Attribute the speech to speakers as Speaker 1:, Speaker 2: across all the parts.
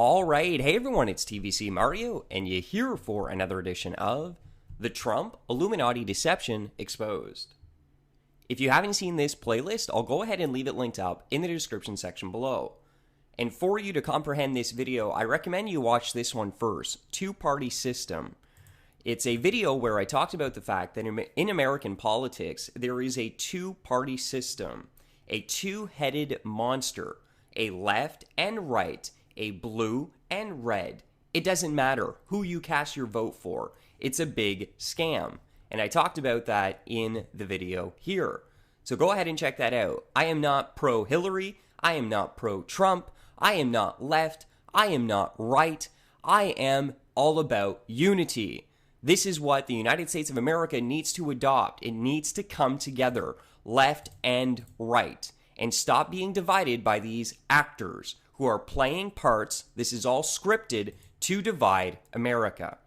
Speaker 1: All right, hey everyone, it's TVC Mario, and you're here for another edition of The Trump Illuminati Deception Exposed. If you haven't seen this playlist, I'll go ahead and leave it linked up in the description section below. And for you to comprehend this video, I recommend you watch this one first, Two-Party System. It's a video where I talked about the fact that in American politics, there is a two-party system, a two-headed monster, a left and right, a blue and red. It doesn't matter who you cast your vote for. It's a big scam. And I talked about that in the video here. So go ahead and check that out. I am not pro-Hillary. I am not pro-Trump. I am not left. I am not right. I am all about unity. This is what the United States of America needs to adopt. It needs to come together, left and right, and stop being divided by these actors who are playing parts. This is all scripted to divide America.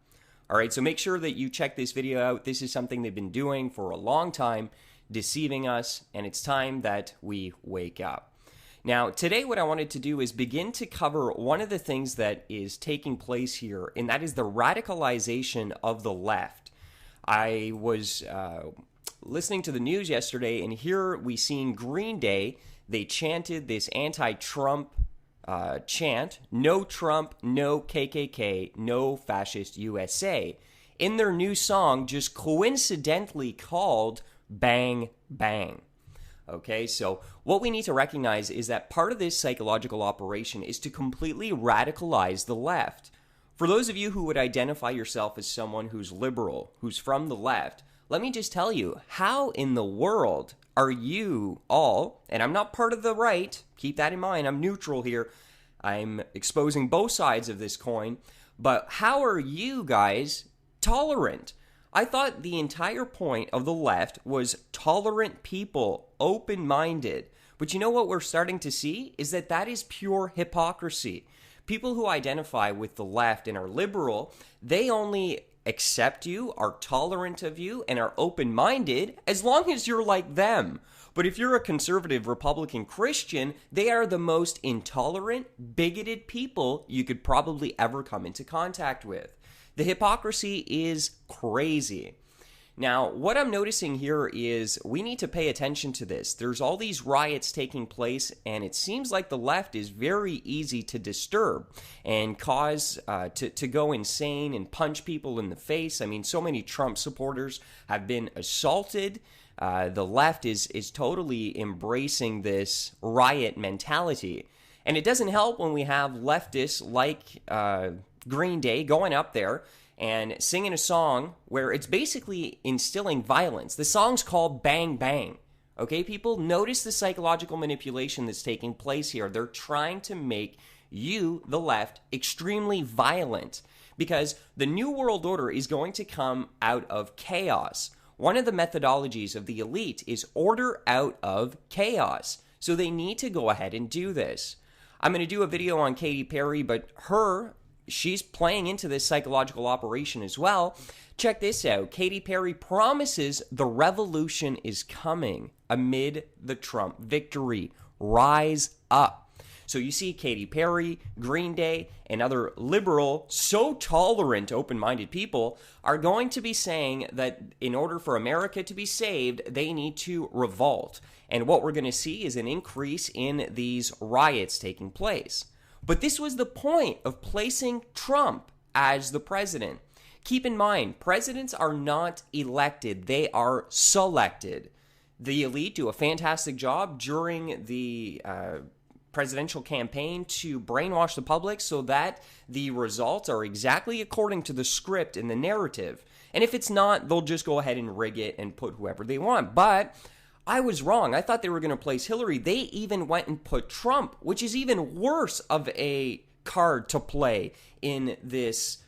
Speaker 1: All right, so make sure that you check this video out. This is something they've been doing for a long time, deceiving us, and it's time that we wake up. Now, today what I wanted to do is begin to cover one of the things that is taking place here, and that is the radicalization of the left. I was listening to the news yesterday, and here we seen Green Day. They chanted this anti-Trump chant, no Trump, no KKK, no Fascist USA, in their new song just coincidentally called Bang Bang. Okay, so what we need to recognize is that part of this psychological operation is to completely radicalize the left. For those of you who would identify yourself as someone who's liberal, who's from the left, let me just tell you, how in the world are you all, and I'm not part of the right, keep that in mind, I'm neutral here, I'm exposing both sides of this coin, but how are you guys tolerant? I thought the entire point of the left was tolerant people, open-minded, but you know what we're starting to see is that that is pure hypocrisy. People who identify with the left and are liberal, they only accept you, are tolerant of you, and are open-minded as long as you're like them. But if you're a conservative Republican Christian, they are the most intolerant, bigoted people you could probably ever come into contact with. The hypocrisy is crazy. Now, what I'm noticing here is we need to pay attention to this. There's all these riots taking place, and it seems like the left is very easy to disturb and cause to go insane and punch people in the face. I mean, so many Trump supporters have been assaulted. The left is totally embracing this riot mentality. And it doesn't help when we have leftists like Green Day going up there and singing a song where it's basically instilling violence. The song's called Bang Bang. Okay, people, notice the psychological manipulation that's taking place here. They're trying to make you, the left, extremely violent because the New World Order is going to come out of chaos. One of the methodologies of the elite is order out of chaos. So they need to go ahead and do this. I'm going to do a video on Katy Perry, but she's playing into this psychological operation as well. Check this out. Katy Perry promises the revolution is coming amid the Trump victory. Rise up. So you see Katy Perry, Green Day, and other liberal, so tolerant, open-minded people are going to be saying that in order for America to be saved, they need to revolt. And what we're going to see is an increase in these riots taking place. But this was the point of placing Trump as the president. Keep in mind, presidents are not elected. They are selected. The elite do a fantastic job during the presidential campaign to brainwash the public so that the results are exactly according to the script and the narrative. And if it's not, they'll just go ahead and rig it and put whoever they want. But I was wrong. I thought they were going to place Hillary. They even went and put Trump, which is even worse of a card to play in this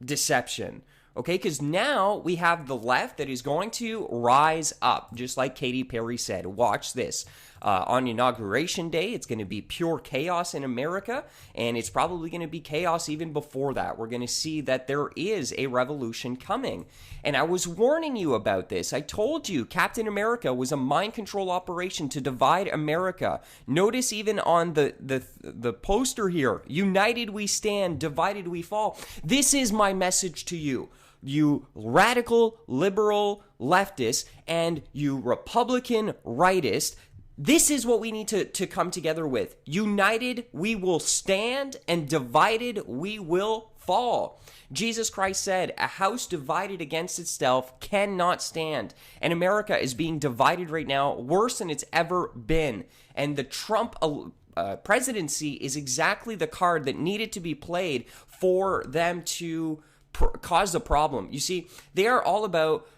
Speaker 1: deception. Okay, because now we have the left that is going to rise up, just like Katy Perry said. Watch this. on Inauguration Day, it's going to be pure chaos in America, and it's probably going to be chaos even before that. We're going to see that there is a revolution coming. And I was warning you about this. I told you Captain America was a mind control operation to divide America. Notice even on the poster here, united we stand, divided we fall. This is my message to you. You radical, liberal leftists and you Republican rightists, this is what we need to come together with. United, we will stand, and divided, we will fall. Jesus Christ said, a house divided against itself cannot stand. And America is being divided right now worse than it's ever been. And the Trump presidency is exactly the card that needed to be played for them to cause the problem. You see, they are all about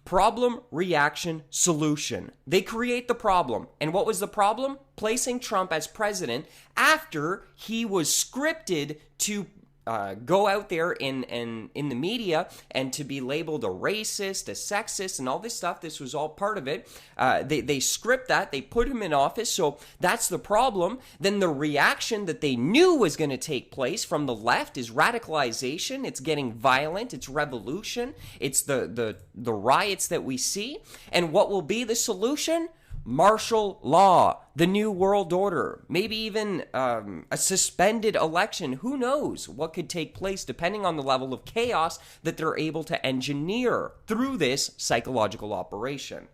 Speaker 1: problem, reaction, solution. They create the problem. And what was the problem? Placing Trump as president after he was scripted to go out there in the media and to be labeled a racist, a sexist, and all this stuff. This was all part of it. They script that. They put him in office. So that's the problem. Then the reaction that they knew was going to take place from the left is radicalization. It's getting violent. It's revolution. It's the riots that we see. And what will be the solution? Martial law, the new world order, maybe even a suspended election. Who knows what could take place depending on the level of chaos that they're able to engineer through this psychological operation.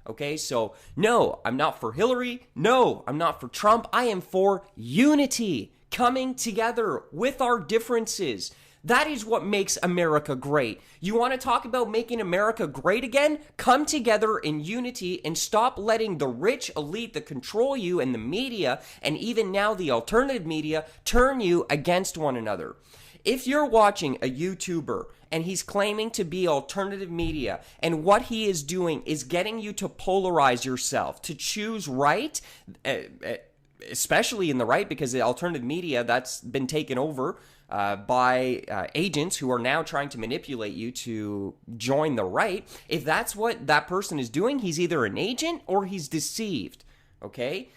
Speaker 1: Okay, so no, I'm not for Hillary. No, I'm not for Trump. I am for unity, coming together with our differences. That is what makes America great. You want to talk about making America great again? Come together in unity and stop letting the rich elite that control you and the media, and even now the alternative media, turn you against one another. If you're watching a YouTuber and he's claiming to be alternative media, and what he is doing is getting you to polarize yourself, to choose right, especially in the right, because the alternative media, that's been taken over by agents who are now trying to manipulate you to join the right. If that's what that person is doing, he's either an agent or he's deceived. Okay,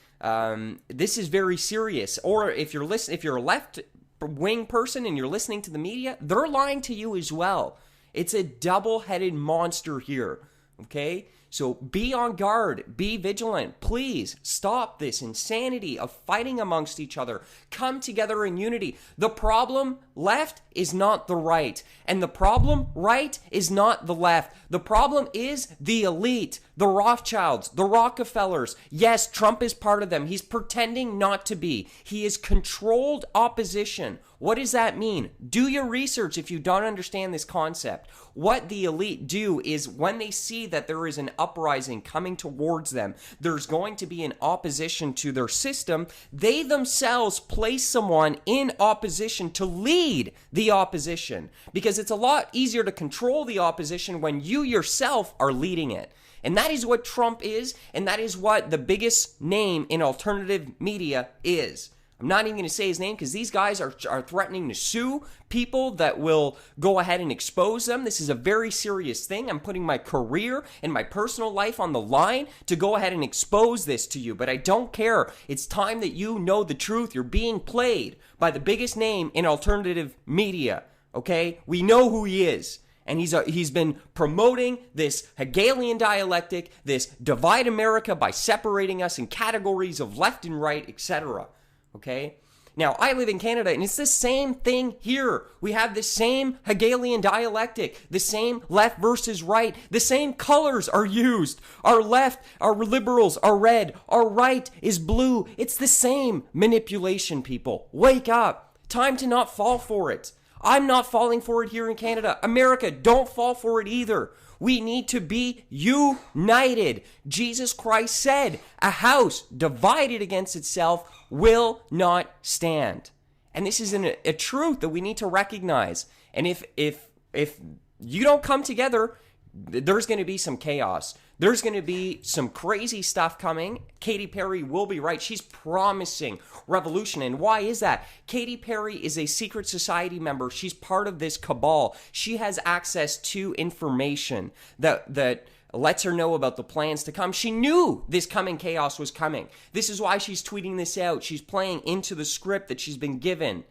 Speaker 1: this is very serious. Or if you're a left-wing person and you're listening to the media, they're lying to you as well. It's a double-headed monster here. Okay. So be on guard, be vigilant. Please stop this insanity of fighting amongst each other. Come together in unity. The problem left is not the right, and the problem right is not the left. The problem is the elite, the Rothschilds, the Rockefellers. Yes, Trump is part of them. He's pretending not to be. He is controlled opposition. What does that mean? Do your research if you don't understand this concept. What the elite do is when they see that there is an uprising coming towards them, there's going to be an opposition to their system, they themselves place someone in opposition to lead the opposition. Because it's a lot easier to control the opposition when you yourself are leading it. And that is what Trump is, and that is what the biggest name in alternative media is. I'm not even going to say his name because these guys are threatening to sue people that will go ahead and expose them. This is a very serious thing. I'm putting my career and my personal life on the line to go ahead and expose this to you. But I don't care. It's time that you know the truth. You're being played by the biggest name in alternative media. Okay? We know who he is. And he's been promoting this Hegelian dialectic, this divide America by separating us in categories of left and right, etc. Okay? Now, I live in Canada, and it's the same thing here. We have the same Hegelian dialectic, the same left versus right. The same colors are used. Our left, our liberals are red. Our right is blue. It's the same manipulation, people. Wake up. Time to not fall for it. I'm not falling for it here in Canada. America, don't fall for it either. We need to be united. Jesus Christ said, a house divided against itself will not stand. And this is a truth that we need to recognize. And if you don't come together, there's going to be some chaos. There's going to be some crazy stuff coming. Katy Perry will be right. She's promising revolution. And why is that? Katy Perry is a secret society member. She's part of this cabal. She has access to information that lets her know about the plans to come. She knew this coming chaos was coming. This is why she's tweeting this out. She's playing into the script that she's been given.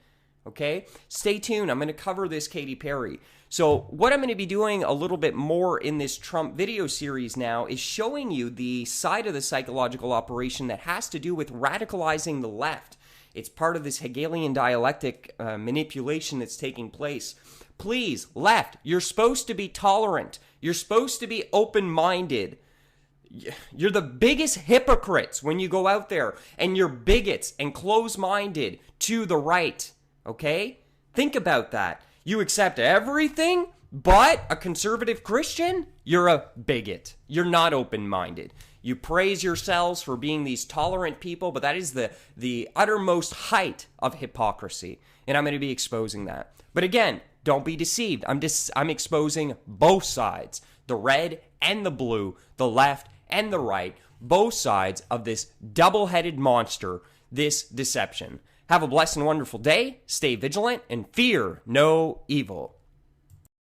Speaker 1: Okay? Stay tuned. I'm going to cover this, Katy Perry. So what I'm going to be doing a little bit more in this Trump video series now is showing you the side of the psychological operation that has to do with radicalizing the left. It's part of this Hegelian dialectic manipulation that's taking place. Please, left, you're supposed to be tolerant. You're supposed to be open-minded. You're the biggest hypocrites when you go out there, and you're bigots and close-minded to the right, okay? Think about that. You accept everything but a conservative Christian? You're a bigot. You're not open-minded. You praise yourselves for being these tolerant people, but that is the uttermost height of hypocrisy, and I'm going to be exposing that. But again, don't be deceived. I'm exposing both sides, the red and the blue, the left and the right, both sides of this double-headed monster, this deception. Have a blessed and wonderful day. Stay vigilant and fear no evil.